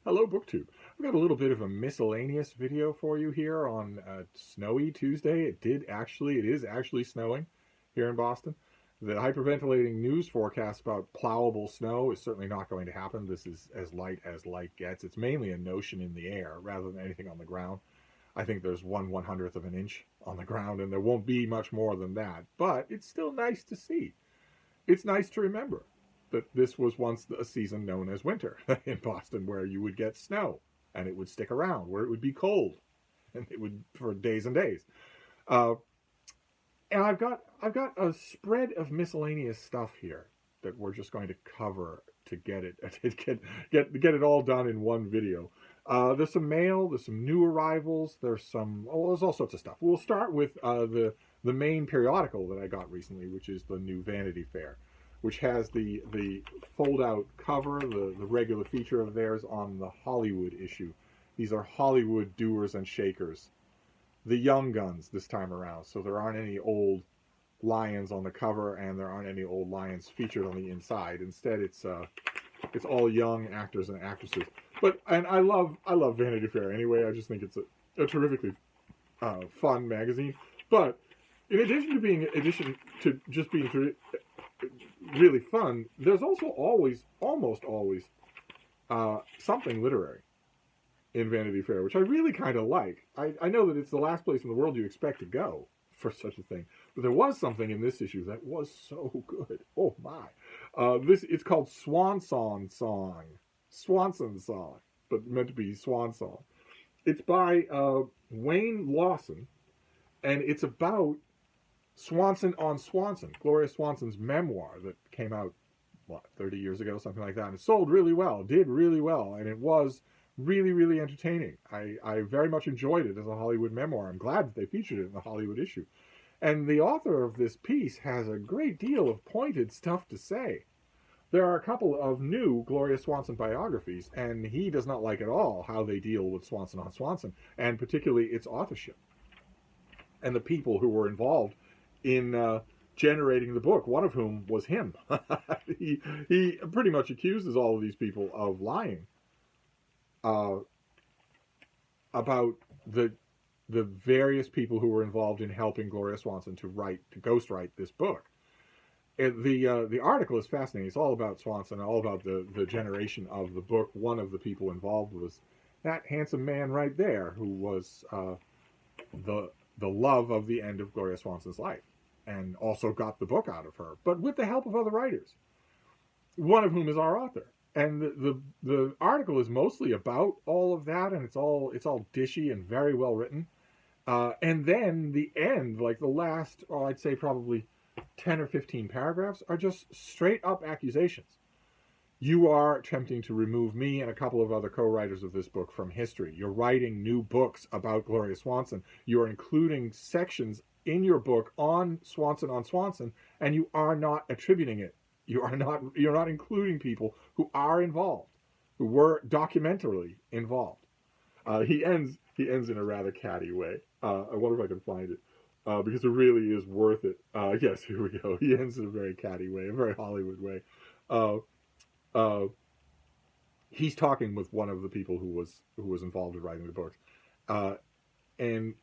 Hello, BookTube. I've got a little bit of a miscellaneous video for you here on snowy Tuesday. It is actually snowing here in Boston. The hyperventilating news forecast about plowable snow is certainly not going to happen. This is as light gets. It's mainly a notion in the air rather than anything on the ground. I think there's 1/100th of an inch on the ground, and there won't be much more than that. But it's still nice to see. It's nice to remember that this was once a season known as winter in Boston, where you would get snow and it would stick around, where it would be cold and it would for days and days. Uh, and I've got a spread of miscellaneous stuff here that we're just going to cover to get it get it all done in one video. There's some mail, there's some new arrivals, there's all sorts of stuff. We'll start with the main periodical that I got recently, which is the new Vanity Fair, which has the fold-out cover, the regular feature of theirs on the Hollywood issue. These are Hollywood doers and shakers, the young guns this time around. So there aren't any old lions on the cover, and there aren't any old lions featured on the inside. Instead, it's all young actors and actresses. And I love Vanity Fair anyway. I just think it's a terrifically fun magazine. But in addition to just being really fun, there's also almost always something literary in Vanity Fair, which I really kind of like. I know that it's the last place in the world you expect to go for such a thing, but there was something in this issue that was so good. Oh my. It's called Swanson Song, but meant to be Swan Song. It's by Wayne Lawson, and it's about Swanson on Swanson, Gloria Swanson's memoir that came out, 30 years ago, something like that. And it sold really well, did really well, and it was really, really entertaining. I very much enjoyed it as a Hollywood memoir. I'm glad that they featured it in the Hollywood issue. And the author of this piece has a great deal of pointed stuff to say. There are a couple of new Gloria Swanson biographies, and he does not like at all how they deal with Swanson on Swanson, and particularly its authorship and the people who were involved in generating the book, one of whom was him. he pretty much accuses all of these people of lying about the various people who were involved in helping Gloria Swanson to ghostwrite this book. And the article is fascinating. It's all about Swanson, all about the generation of the book. One of the people involved was that handsome man right there, who was the love of the end of Gloria Swanson's life, and also got the book out of her, but with the help of other writers, one of whom is our author. And the article is mostly about all of that, and it's all dishy and very well written. And then the end, like the last, I'd say probably 10 or 15 paragraphs, are just straight up accusations. You are attempting to remove me and a couple of other co-writers of this book from history. You're writing new books about Gloria Swanson. You're including sections in your book on Swanson, and you are not attributing it. You're not including people who are involved, who were documentarily involved. He ends in a rather catty way. I wonder if I can find it, because it really is worth it. Yes, here we go. He ends in a very catty way, a very Hollywood way. He's talking with one of the people who was involved in writing the book, and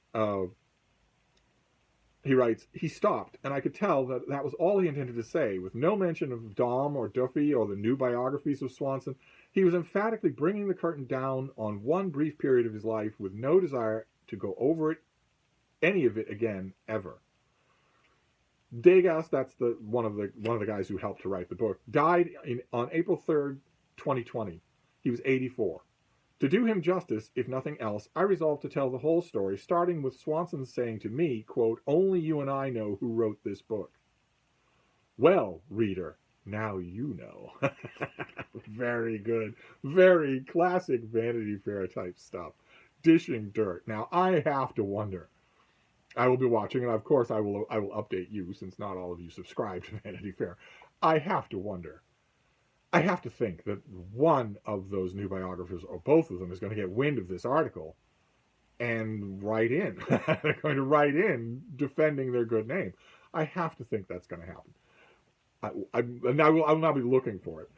he writes, he stopped, and I could tell that was all he intended to say, with no mention of Dom or Duffy or the new biographies of Swanson. He was emphatically bringing the curtain down on one brief period of his life, with no desire to go over any of it again, ever. Degas, that's one of the guys who helped to write the book, died on April 3rd, 2020. He was 84. To do him justice, if nothing else, I resolved to tell the whole story, starting with Swanson saying to me, quote, "Only you and I know who wrote this book." Well, reader, now you know. Very good. Very classic Vanity Fair type stuff. Dishing dirt. Now, I have to wonder. I will be watching, and of course I will update you, since not all of you subscribe to Vanity Fair. I have to wonder. I have to think that one of those new biographers, or both of them, is going to get wind of this article and write in. They're going to write in defending their good name. I have to think that's going to happen. I will now be looking for it.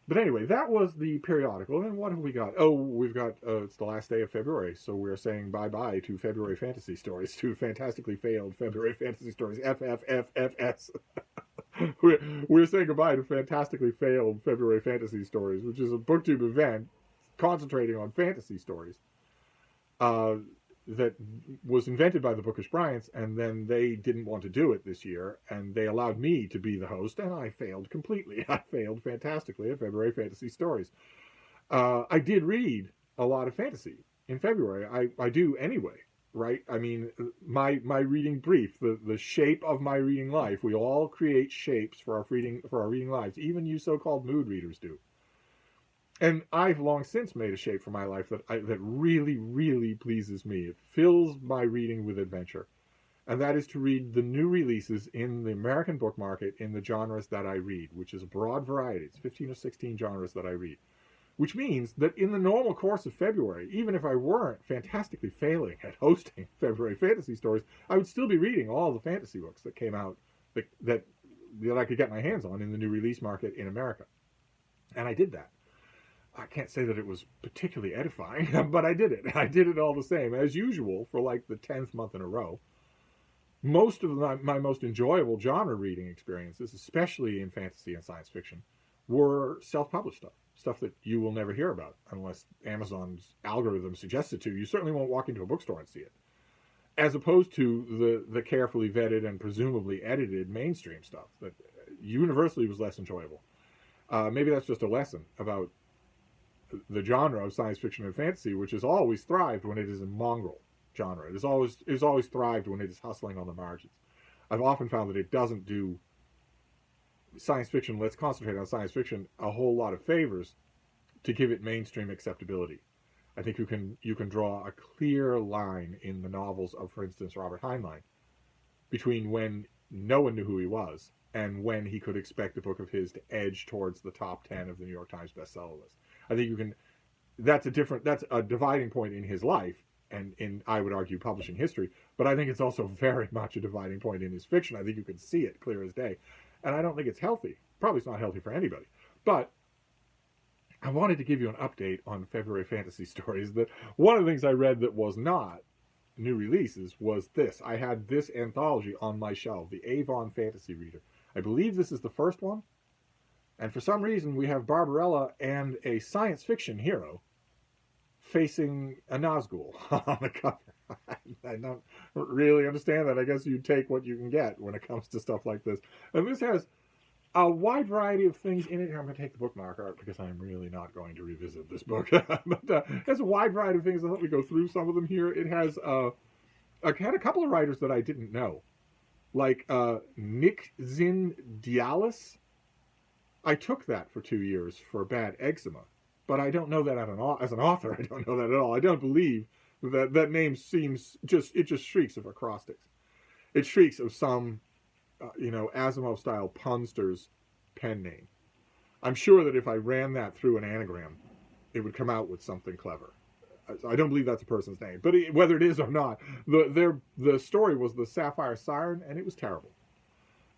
But anyway, that was the periodical. And what have we got? Oh, we've got, it's the last day of February, so we're saying bye-bye to February fantasy stories, to fantastically failed February fantasy stories, FFFFS. we're saying goodbye to fantastically failed February fantasy stories, which is a booktube event concentrating on fantasy stories uh, that was invented by the Bookish Bryants, and then they didn't want to do it this year, and they allowed me to be the host, and I failed completely. I failed fantastically at February fantasy stories. I did read a lot of fantasy in February. I do anyway, right? I mean, my reading brief, the shape of my reading life. We all create shapes for our reading lives. Even you so-called mood readers do. And I've long since made a shape for my life that really, really pleases me. It fills my reading with adventure. And that is to read the new releases in the American book market in the genres that I read, which is a broad variety. It's 15 or 16 genres that I read. Which means that in the normal course of February, even if I weren't fantastically failing at hosting February fantasy stories, I would still be reading all the fantasy books that came out that I could get my hands on in the new release market in America. And I did that. I can't say that it was particularly edifying, but I did it. I did it all the same, as usual, for like the 10th month in a row. Most of my most enjoyable genre reading experiences, especially in fantasy and science fiction, were self-published stuff that you will never hear about unless Amazon's algorithm suggests it to. You certainly won't walk into a bookstore and see it. As opposed to the carefully vetted and presumably edited mainstream stuff that universally was less enjoyable. Maybe that's just a lesson about the genre of science fiction and fantasy, which has always thrived when it is a mongrel genre. It has always thrived when it is hustling on the margins. I've often found that it doesn't do science fiction, let's concentrate on science fiction, a whole lot of favors to give it mainstream acceptability. I think you can draw a clear line in the novels of, for instance, Robert Heinlein, between when no one knew who he was and when he could expect a book of his to edge towards the top 10 of the New York Times bestseller list. I think that's a dividing point in his life and in, I would argue, publishing history, but I think it's also very much a dividing point in his fiction. I think you can see it clear as day. And I don't think it's healthy. Probably it's not healthy for anybody. But I wanted to give you an update on February fantasy stories. That one of the things I read that was not new releases was this. I had this anthology on my shelf, the Avon Fantasy Reader. I believe this is the first one. And for some reason, we have Barbarella and a science fiction hero facing a Nazgul on the cover. I don't really understand that. I guess you take what you can get when it comes to stuff like this. And this has a wide variety of things in it. I'm going to take the bookmark out because I'm really not going to revisit this book. But it has a wide variety of things. Let me go through some of them here. It has had a couple of writers that I didn't know, like Nick Zin Dialis. I took that for 2 years for bad eczema, but I don't know that as an author. I don't know that at all. I don't believe that name seems it just shrieks of acrostics. It shrieks of some, Asimov-style punster's pen name. I'm sure that if I ran that through an anagram, it would come out with something clever. I don't believe that's a person's name, but whether it is or not, the story was The Sapphire Siren, and it was terrible.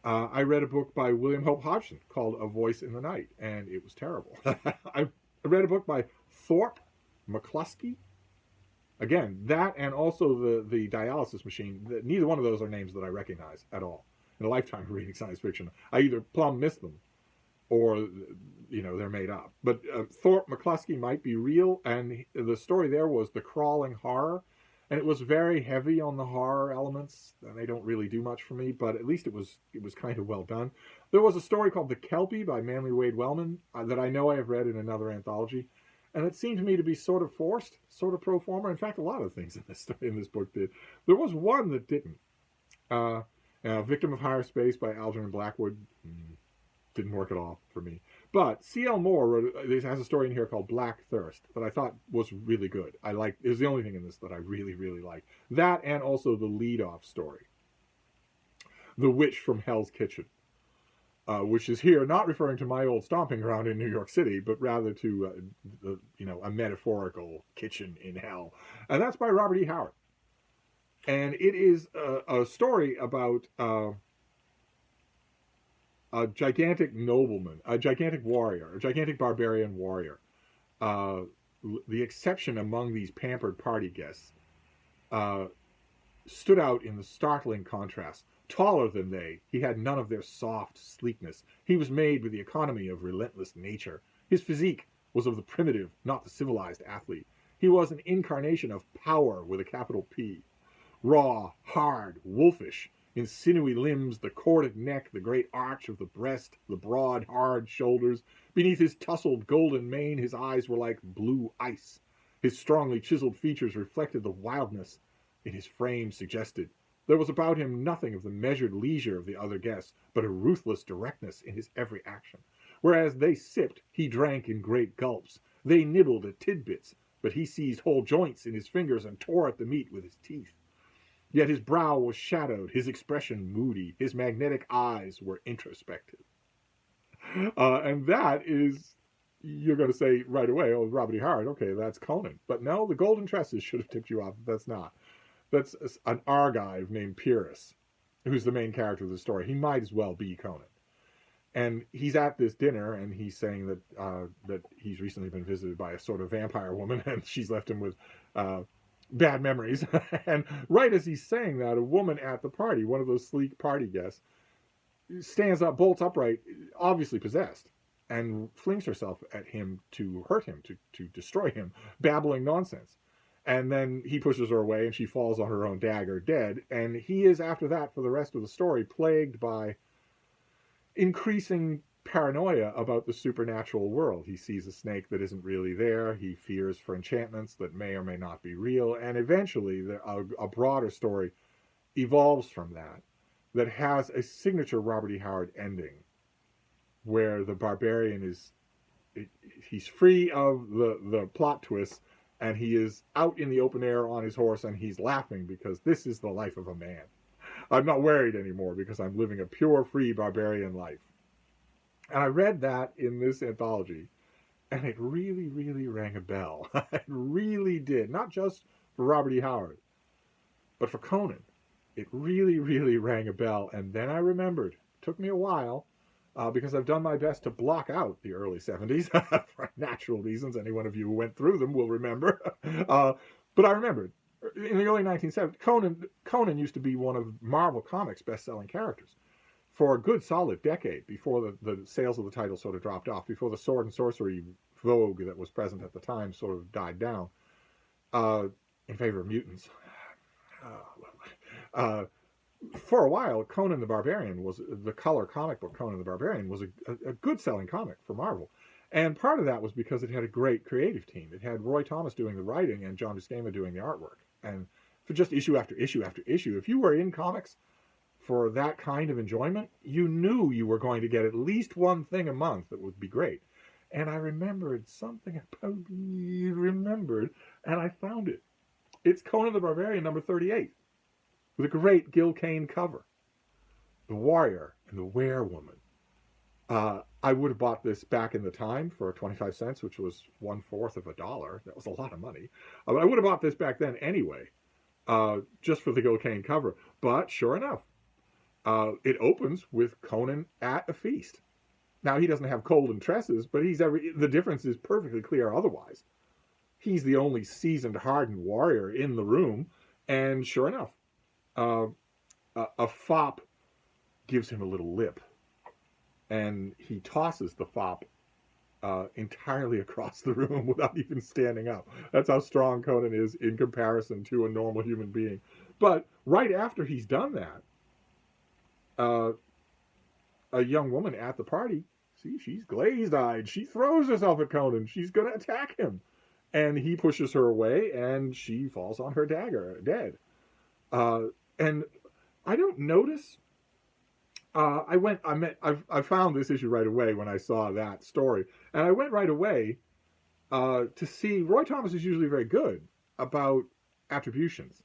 I read a book by William Hope Hodgson called A Voice in the Night, and it was terrible. I read a book by Thorpe McCluskey. Again, that and also the dialysis machine. Neither one of those are names that I recognize at all. In a lifetime of reading science fiction, I either plumb missed them or, they're made up. But Thorpe McCluskey might be real, and the story there was The Crawling Horror. And it was very heavy on the horror elements, and they don't really do much for me, but at least it was kind of well done. There was a story called The Kelpie by Manly Wade Wellman that I know I have read in another anthology, and it seemed to me to be sort of forced, sort of pro forma. In fact, a lot of things in this book did. There was one that didn't. Victim of Higher Space by Algernon Blackwood didn't work at all for me. But C.L. Moore has a story in here called Black Thirst that I thought was really good. It was the only thing in this that I really, really liked. That and also the lead-off story, The Witch from Hell's Kitchen, which is here not referring to my old stomping ground in New York City, but rather to a metaphorical kitchen in hell. And that's by Robert E. Howard. And it is a story about a gigantic nobleman, a gigantic warrior, a gigantic barbarian warrior. Uh, the exception among these pampered party guests uh, stood out in the startling contrast. Taller than they, he had none of their soft sleekness. He was made with the economy of relentless nature. His physique was of the primitive, not the civilized athlete. He was an incarnation of power with a capital P. Raw, hard, wolfish, in sinewy limbs, the corded neck, the great arch of the breast, the broad, hard shoulders. Beneath his tousled golden mane, his eyes were like blue ice. His strongly chiseled features reflected the wildness in his frame suggested. There was about him nothing of the measured leisure of the other guests, but a ruthless directness in his every action. Whereas they sipped, he drank in great gulps. They nibbled at tidbits, but he seized whole joints in his fingers and tore at the meat with his teeth. Yet his brow was shadowed, his expression moody, his magnetic eyes were introspective. And that is, you're going to say right away, oh, Robert E. Howard, okay, that's Conan. But no, the golden tresses should have tipped you off. That's not. That's an Argive named Pyrrhus, who's the main character of the story. He might as well be Conan. And he's at this dinner, and he's saying that he's recently been visited by a sort of vampire woman, and she's left him with bad memories. And right as he's saying that, a woman at the party, one of those sleek party guests, stands up, bolts upright, obviously possessed, and flings herself at him to hurt him, to destroy him, babbling nonsense. And then he pushes her away, and she falls on her own dagger, dead. And he is, after that, for the rest of the story, plagued by increasing paranoia about the supernatural world. He sees a snake that isn't really there. He fears for enchantments that may or may not be real. And eventually, a broader story evolves from that has a signature Robert E. Howard ending, where the barbarian he's free of the plot twists, and he is out in the open air on his horse, and he's laughing because this is the life of a man. I'm not worried anymore because I'm living a pure, free barbarian life. And I read that in this anthology, and it really, really rang a bell. It really did. Not just for Robert E. Howard, but for Conan. It really, really rang a bell. And then I remembered. It took me a while, because I've done my best to block out the early 70s for natural reasons. Any one of you who went through them will remember. But I remembered. In the early 1970s, Conan used to be one of Marvel Comics' best-selling characters for a good solid decade before the sales of the title sort of dropped off, before the sword and sorcery vogue that was present at the time sort of died down in favor of mutants. For a while, Conan the Barbarian was the color comic book. Conan the Barbarian was a good-selling comic for Marvel. And part of that was because it had a great creative team. It had Roy Thomas doing the writing and John Buscema doing the artwork. And for just issue after issue after issue, if you were in comics for that kind of enjoyment, you knew you were going to get at least one thing a month that would be great. And I remembered something about and I found it. It's Conan the Barbarian number 38 with a great Gil Kane cover. The Warrior and the Werewoman. I would have bought this back in the time for 25 cents, which was 1/4 of $1. That was a lot of money. But I would have bought this back then anyway, just for the Gil Kane cover. But sure enough, it opens with Conan at a feast. Now, he doesn't have golden tresses, but the difference is perfectly clear otherwise. He's the only seasoned, hardened warrior in the room. And sure enough, a fop gives him a little lip. And he tosses the fop entirely across the room without even standing up. That's how strong Conan is in comparison to a normal human being. But right after he's done that, a young woman at the party, see, she's glazed-eyed. She throws herself at Conan. She's going to attack him. And he pushes her away, and she falls on her dagger, dead. And I don't notice... I found this issue right away when I saw that story. And I went right away to see Roy Thomas is usually very good about attributions.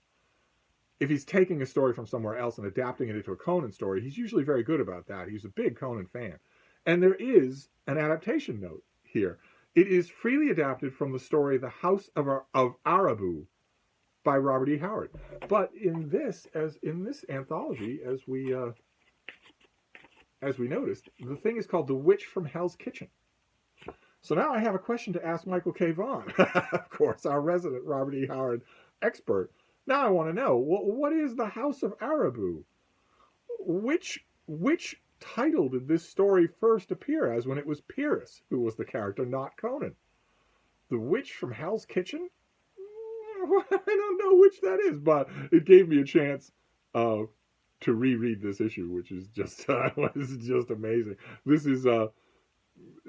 If he's taking a story from somewhere else and adapting it into a Conan story, he's usually very good about that. He's a big Conan fan. And there is an adaptation note here. It is freely adapted from the story The House of Arabu by Robert E. Howard. But in this anthology, as we as we noticed, the thing is called The Witch from Hell's Kitchen. So now I have a question to ask Michael K. Vaughan, of course, our resident Robert E. Howard expert. Now I want to know, what is the House of Arabu? Which title did this story first appear as when it was Pyrrhus who was the character, not Conan? The Witch from Hell's Kitchen? I don't know which that is, but it gave me a chance to reread this issue, which is just just amazing. This is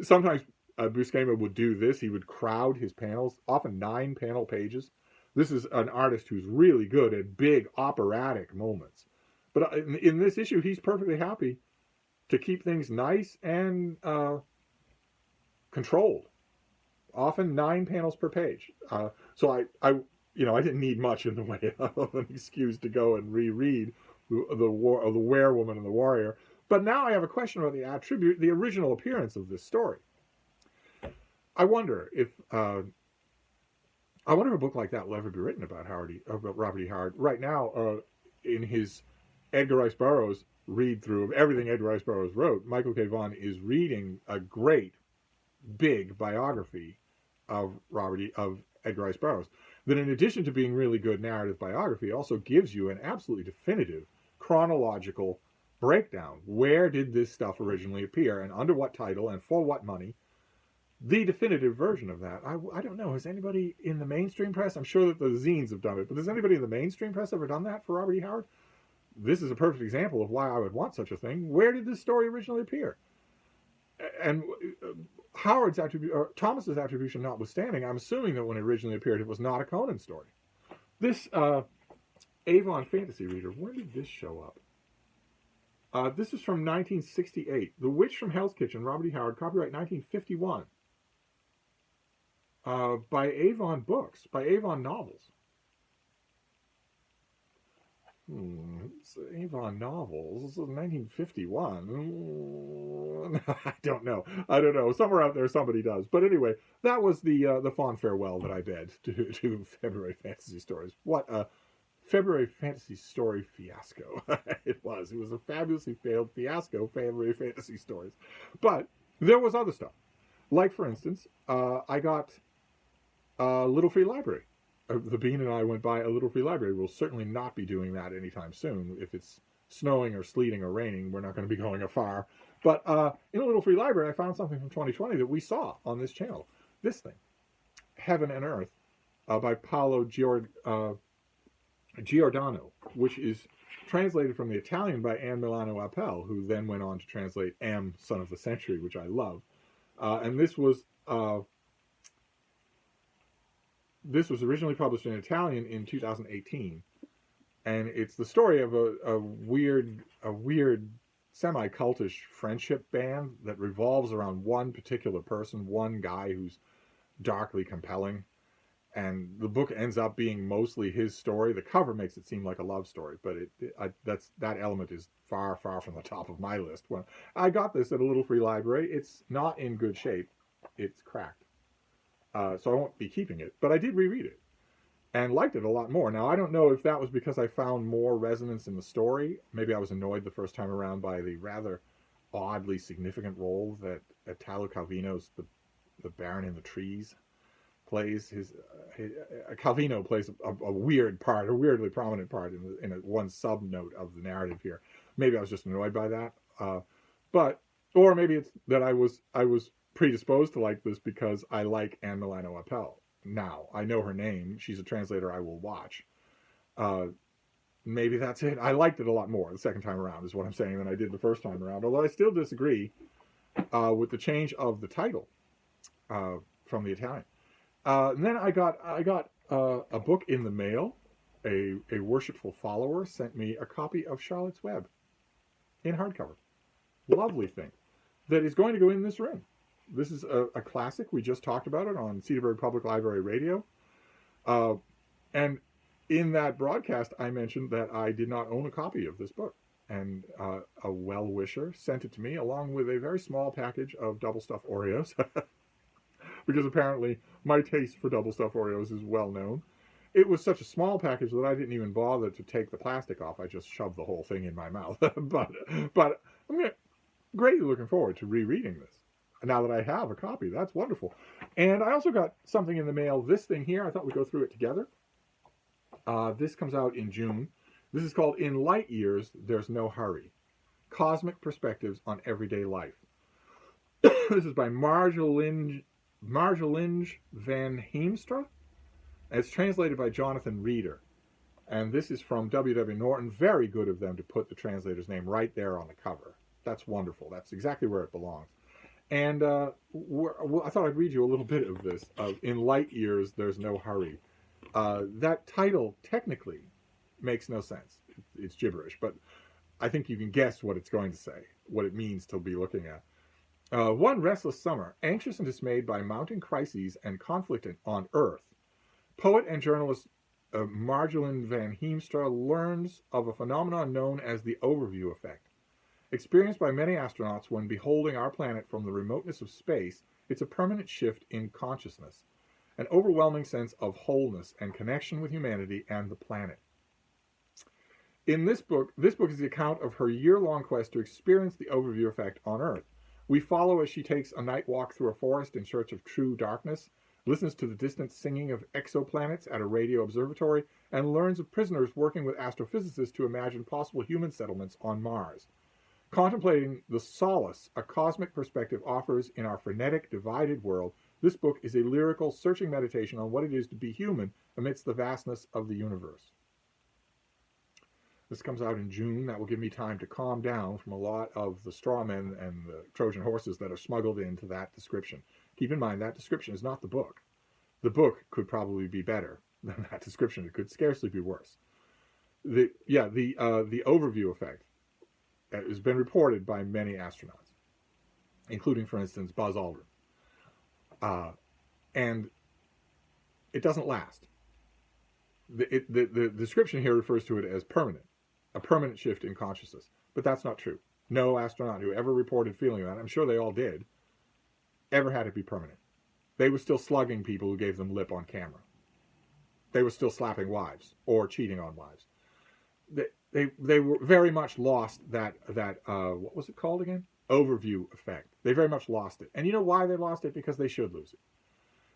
sometimes Buscema would do this. He would crowd his panels, often 9 panel pages. This is an artist who's really good at big operatic moments. But in this issue, he's perfectly happy to keep things nice and controlled. Often 9 panels per page. So I didn't need much in the way of an excuse to go and reread the Werewoman and the Warrior. But now I have a question about the original appearance of this story. I wonder if a book like that will ever be written about Robert E. Howard. Right now, in his Edgar Rice Burroughs read through of everything Edgar Rice Burroughs wrote, Michael K. Vaughan is reading a great big biography of Edgar Rice Burroughs that, in addition to being really good narrative biography, also gives you an absolutely definitive chronological breakdown. Where did this stuff originally appear, and under what title, and for what money? The definitive version of that. I don't know. Has anybody in the mainstream press? I'm sure that the zines have done it, but has anybody in the mainstream press ever done that for Robert E. Howard? This is a perfect example of why I would want such a thing. Where did this story originally appear? And Thomas's attribution notwithstanding, I'm assuming that when it originally appeared, it was not a Conan story. This Avon Fantasy Reader, when did this show up? This is from 1968. The Witch from Hell's Kitchen, Robert E. Howard, copyright 1951. By Avon Books, by Avon Novels. Avon Novels. This is 1951. I don't know. Somewhere out there somebody does. But anyway, that was the fond farewell that I bid to February Fantasy Stories. What a February Fantasy Story fiasco it was. It was a fabulously failed fiasco, February Fantasy Stories. But there was other stuff. Like, for instance, I got a Little Free Library. The Bean and I went by a Little Free Library. We'll certainly not be doing that anytime soon. If it's snowing or sleeting or raining, we're not going to be going afar. But in a Little Free Library, I found something from 2020 that we saw on this channel. This thing, Heaven and Earth, by Paolo Giordano, which is translated from the Italian by Anne Milano Appel, who then went on to translate M, Son of the Century, which I love. And this was originally published in Italian in 2018, and it's the story of a weird semi-cultish friendship band that revolves around one particular person, one guy who's darkly compelling, and the book ends up being mostly his story. The cover makes it seem like a love story, but that element is far, far from the top of my list. When I got this at a Little Free Library, it's not in good shape. It's cracked. So I won't be keeping it, but I did reread it and liked it a lot more. Now, I don't know if that was because I found more resonance in the story. Maybe I was annoyed the first time around by the rather oddly significant role that Italo Calvino's the Baron in the Trees plays. Calvino plays a weird part, a weirdly prominent part in one sub-note of the narrative here. Maybe I was just annoyed by that. Or maybe it's that I was predisposed to like this because I like Anne Milano Appel. Now, I know her name. She's a translator I will watch. Maybe that's it. I liked it a lot more the second time around, is what I'm saying, than I did the first time around. Although I still disagree with the change of the title from the Italian. And then I got a book in the mail. A worshipful follower sent me a copy of Charlotte's Web in hardcover. Lovely thing that is going to go in this room. This is a classic. We just talked about it on Cedarburg Public Library Radio. And in that broadcast, I mentioned that I did not own a copy of this book. And a well-wisher sent it to me along with a very small package of double stuffed Oreos. Because apparently my taste for double stuffed Oreos is well known. It was such a small package that I didn't even bother to take the plastic off. I just shoved the whole thing in my mouth. but I'm gonna, greatly looking forward to rereading this. Now that I have a copy, that's wonderful. And I also got something in the mail. This thing here, I thought we'd go through it together. This comes out in June. This is called In Light Years, There's No Hurry. Cosmic Perspectives on Everyday Life. This is by Marjolaine van Heemstra. And it's translated by Jonathan Reeder. And this is from W.W. Norton. Very good of them to put the translator's name right there on the cover. That's wonderful. That's exactly where it belongs. And I thought I'd read you a little bit of this. In Light Years, There's No Hurry. That title technically makes no sense. It's gibberish, but I think you can guess what it's going to say, what it means to be looking at. One restless summer, anxious and dismayed by mounting crises and conflict on Earth, poet and journalist Marjolaine van Heemstra learns of a phenomenon known as the overview effect. Experienced by many astronauts when beholding our planet from the remoteness of space, it's a permanent shift in consciousness, an overwhelming sense of wholeness and connection with humanity and the planet. In this book is the account of her year-long quest to experience the overview effect on Earth. We follow as she takes a night walk through a forest in search of true darkness, listens to the distant singing of exoplanets at a radio observatory, and learns of prisoners working with astrophysicists to imagine possible human settlements on Mars. Contemplating the solace a cosmic perspective offers in our frenetic, divided world, this book is a lyrical, searching meditation on what it is to be human amidst the vastness of the universe. This comes out in June. That will give me time to calm down from a lot of the straw men and the Trojan horses that are smuggled into that description. Keep in mind, that description is not the book. The book could probably be better than that description. It could scarcely be worse. The overview effect has been reported by many astronauts, including, for instance, Buzz Aldrin. And it doesn't last. The description here refers to it as permanent, a permanent shift in consciousness. But that's not true. No astronaut who ever reported feeling that, I'm sure they all did, ever had it be permanent. They were still slugging people who gave them lip on camera. They were still slapping wives or cheating on wives. They were very much lost that what was it called again? Overview effect. They very much lost it. And you know why they lost it? Because they should lose it.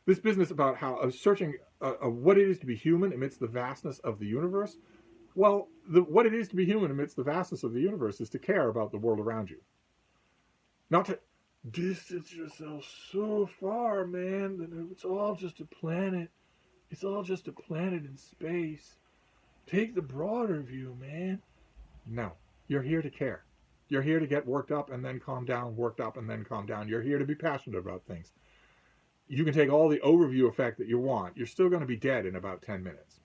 This business about how searching what it is to be human amidst the vastness of the universe. Well, what it is to be human amidst the vastness of the universe is to care about the world around you. Not to distance yourself so far, man, that it's all just a planet. It's all just a planet in space. Take the broader view, man. No, you're here to care. You're here to get worked up and then calm down, worked up and then calm down. You're here to be passionate about things. You can take all the overview effect that you want. You're still going to be dead in about 10 minutes.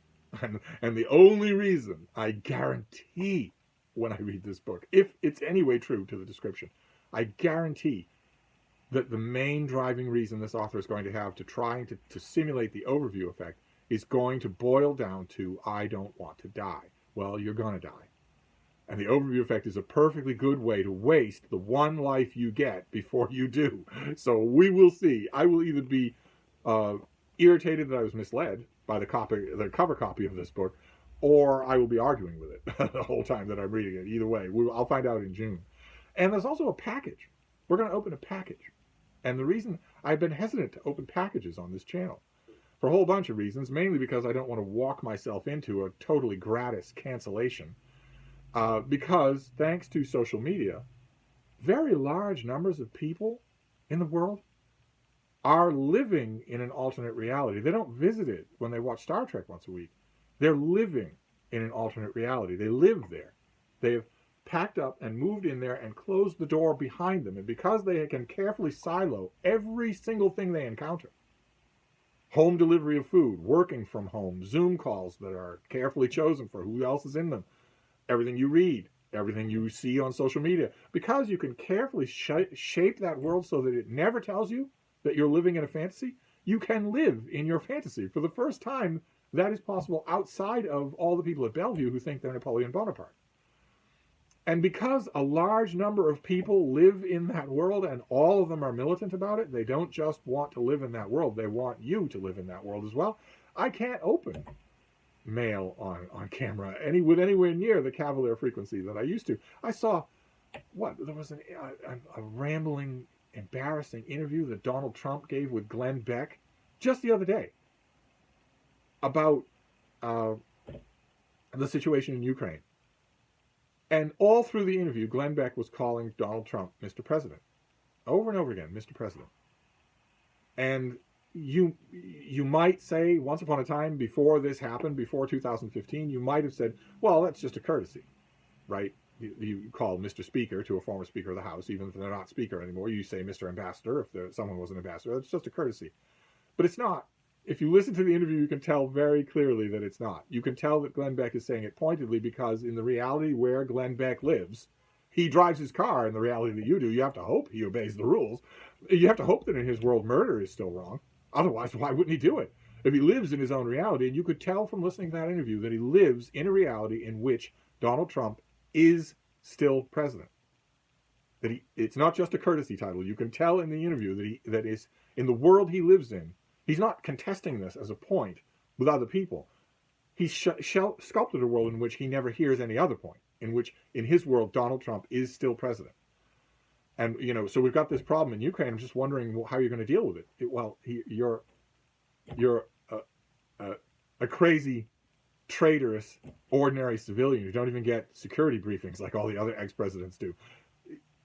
And the only reason, I guarantee when I read this book, if it's anyway true to the description, I guarantee that the main driving reason this author is going to have to trying to simulate the overview effect is going to boil down to, I don't want to die. Well, you're going to die. And the overview effect is a perfectly good way to waste the one life you get before you do. So we will see. I will either be irritated that I was misled by the cover copy of this book, or I will be arguing with it the whole time that I'm reading it. Either way, I'll find out in June. And there's also a package. We're going to open a package. And the reason I've been hesitant to open packages on this channel, for a whole bunch of reasons, mainly because I don't want to walk myself into a totally gratis cancellation. Because thanks to social media, very large numbers of people in the world are living in an alternate reality. They don't visit it when they watch Star Trek once a week. They're living in an alternate reality. They live there. They've packed up and moved in there and closed the door behind them. And because they can carefully silo every single thing they encounter, home delivery of food, working from home, Zoom calls that are carefully chosen for who else is in them, everything you read, everything you see on social media, because you can carefully shape that world so that it never tells you that you're living in a fantasy, you can live in your fantasy. For the first time, that is possible outside of all the people at Bellevue who think they're Napoleon Bonaparte. And because a large number of people live in that world and all of them are militant about it, they don't just want to live in that world, they want you to live in that world as well. I can't open mail on camera with anywhere near the cavalier frequency that I used to. I saw what? There was a rambling, embarrassing interview that Donald Trump gave with Glenn Beck just the other day about uh, the situation in Ukraine. And all through the interview, Glenn Beck was calling Donald Trump Mr. President. Over and over again, Mr. President. And you might say, once upon a time, before this happened, before 2015, you might have said, well, that's just a courtesy, right? You call Mr. Speaker to a former Speaker of the House, even if they're not Speaker anymore. You say Mr. Ambassador if someone was an ambassador. That's just a courtesy. But it's not. If you listen to the interview, you can tell very clearly that it's not. You can tell that Glenn Beck is saying it pointedly because in the reality where Glenn Beck lives, he drives his car in the reality that you do. You have to hope he obeys the rules. You have to hope that in his world murder is still wrong. Otherwise, why wouldn't he do it? If he lives in his own reality, and you could tell from listening to that interview that he lives in a reality in which Donald Trump is still president. That it's not just a courtesy title. You can tell in the interview that is in the world he lives in. He's not contesting this as a point with other people. He's sculpted a world in which he never hears any other point, in which, in his world, Donald Trump is still president. And, so we've got this problem in Ukraine. I'm just wondering how you're going to deal with it. You're a crazy, traitorous, ordinary civilian who don't even get security briefings like all the other ex-presidents do,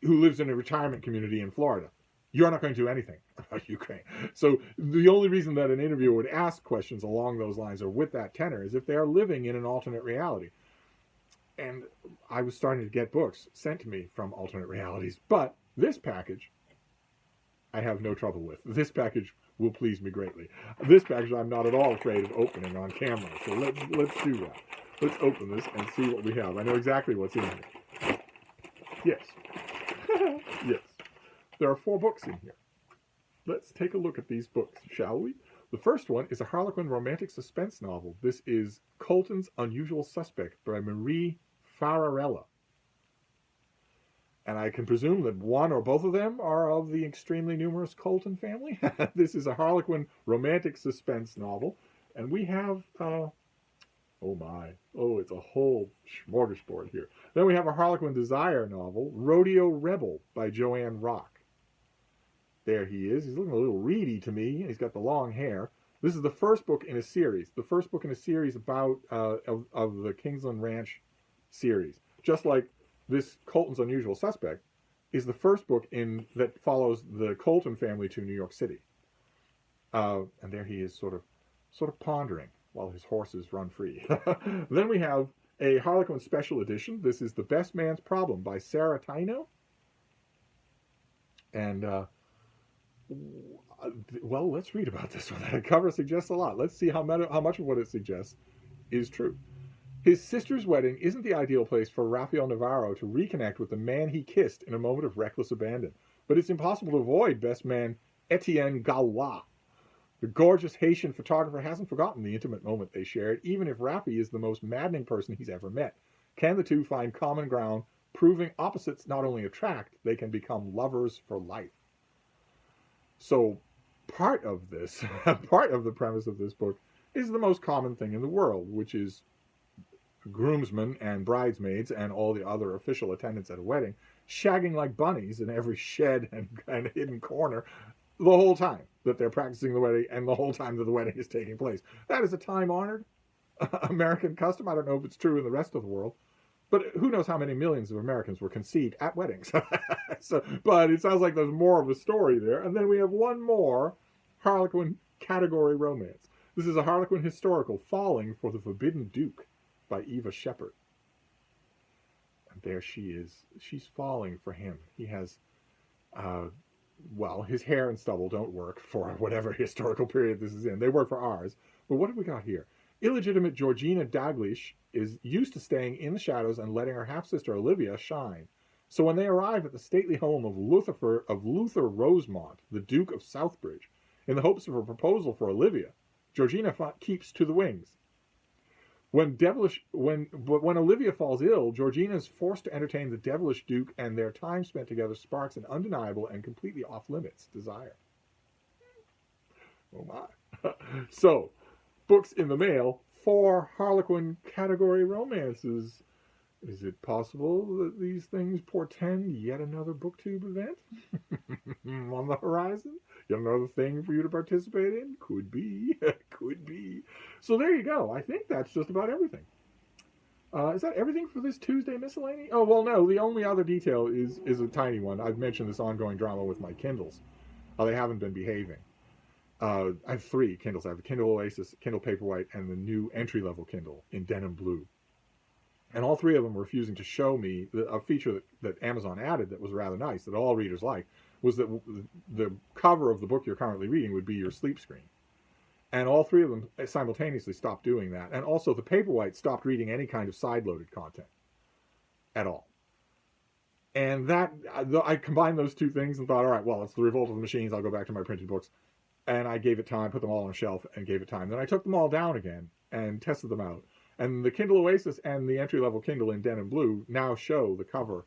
who lives in a retirement community in Florida. You're not going to do anything about Ukraine. So the only reason that an interviewer would ask questions along those lines or with that tenor is if they are living in an alternate reality. And I was starting to get books sent to me from alternate realities. But this package, I have no trouble with. This package will please me greatly. This package I'm not at all afraid of opening on camera. So let's do that. Let's open this and see what we have. I know exactly what's in here. Yes. Yes. There are 4 books in here. Let's take a look at these books, shall we? The first one is a Harlequin romantic suspense novel. This is Colton's Unusual Suspect by Marie Fararella. And I can presume that one or both of them are of the extremely numerous Colton family. This is a Harlequin romantic suspense novel. And we have, it's a whole smorgasbord here. Then we have a Harlequin desire novel, Rodeo Rebel by Joanne Rock. There he is. He's looking a little reedy to me. He's got the long hair. This is the first book in a series. The first book in a series about of the Kingsland Ranch series. Just like this Colton's Unusual Suspect is the first book that follows the Colton family to New York City. And there he is sort of pondering while his horses run free. Then we have a Harlequin special edition. This is The Best Man's Problem by Sarah Taino. And well, let's read about this one. The cover suggests a lot. Let's see how much of what it suggests is true. His sister's wedding isn't the ideal place for Rafael Navarro to reconnect with the man he kissed in a moment of reckless abandon. But it's impossible to avoid best man Etienne Galois. The gorgeous Haitian photographer hasn't forgotten the intimate moment they shared, even if Rafi is the most maddening person he's ever met. Can the two find common ground, proving opposites not only attract, they can become lovers for life? So part of the premise of this book is the most common thing in the world, which is groomsmen and bridesmaids and all the other official attendants at a wedding shagging like bunnies in every shed and hidden corner the whole time that they're practicing the wedding and the whole time that the wedding is taking place. That is a time-honored American custom. I don't know if it's true in the rest of the world, but who knows how many millions of Americans were conceived at weddings. But it sounds like there's more of a story there. And then we have one more Harlequin category romance. This is a Harlequin historical, Falling for the Forbidden Duke by Eva Shepard. And there she is. She's falling for him. He has, his hair and stubble don't work for whatever historical period this is in. They work for ours. But what have we got here? Illegitimate Georgina Daglish is used to staying in the shadows and letting her half-sister Olivia shine. So when they arrive at the stately home of Luther Rosemont, the Duke of Southbridge, in the hopes of a proposal for Olivia, Georgina keeps to the wings. When Olivia falls ill, Georgina is forced to entertain the devilish Duke, and their time spent together sparks an undeniable and completely off-limits desire. Oh my. So, books in the mail, 4 Harlequin category romances. Is it possible that these things portend yet another booktube event on the horizon? Yet another thing for you to participate in? Could be. Could be. So there you go. I think that's just about everything. Is that everything for this Tuesday miscellany? Oh, well, no. The only other detail is a tiny one. I've mentioned this ongoing drama with my Kindles. They haven't been behaving. I have 3 Kindles. I have the Kindle Oasis, Kindle Paperwhite, and the new entry-level Kindle in denim blue. And all 3 of them were refusing to show me a feature that Amazon added that was rather nice, that all readers like, was that the cover of the book you're currently reading would be your sleep screen. And all 3 of them simultaneously stopped doing that. And also the Paperwhite stopped reading any kind of side-loaded content at all. And that, I combined those 2 things and thought, all right, well, it's the revolt of the machines. I'll go back to my printed books. And I gave it time, put them all on a shelf and gave it time. Then I took them all down again and tested them out. And the Kindle Oasis and the entry-level Kindle in denim blue now show the cover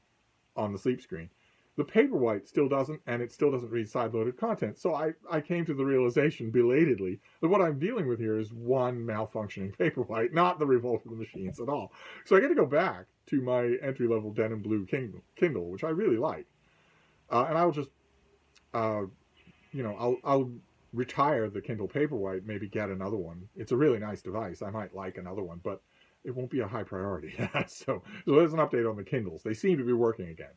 on the sleep screen. The Paperwhite still doesn't, and it still doesn't read side-loaded content. So I came to the realization, belatedly, that what I'm dealing with here is one malfunctioning Paperwhite, not the revolt of the machines at all. So I get to go back to my entry-level denim blue Kindle, which I really like. And I'll just, I'll retire the Kindle Paperwhite, maybe get another one. It's a really nice device. I might like another one, but it won't be a high priority. So there's an update on the Kindles. They seem to be working again.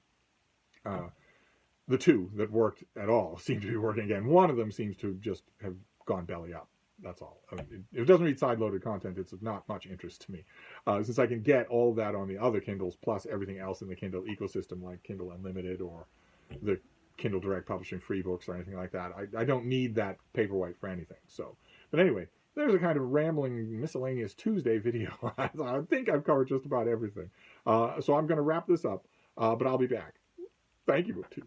The 2 that worked at all seem to be working again. One of them seems to just have gone belly up. That's all. I mean, if it doesn't read side-loaded content, it's of not much interest to me. Since I can get all that on the other Kindles, plus everything else in the Kindle ecosystem, like Kindle Unlimited or the Kindle Direct Publishing free books or anything like that. I don't need that Paperwhite for anything. So, but anyway, there's a kind of rambling miscellaneous Tuesday video. I think I've covered just about everything. So I'm going to wrap this up, but I'll be back. Thank you, BookTube.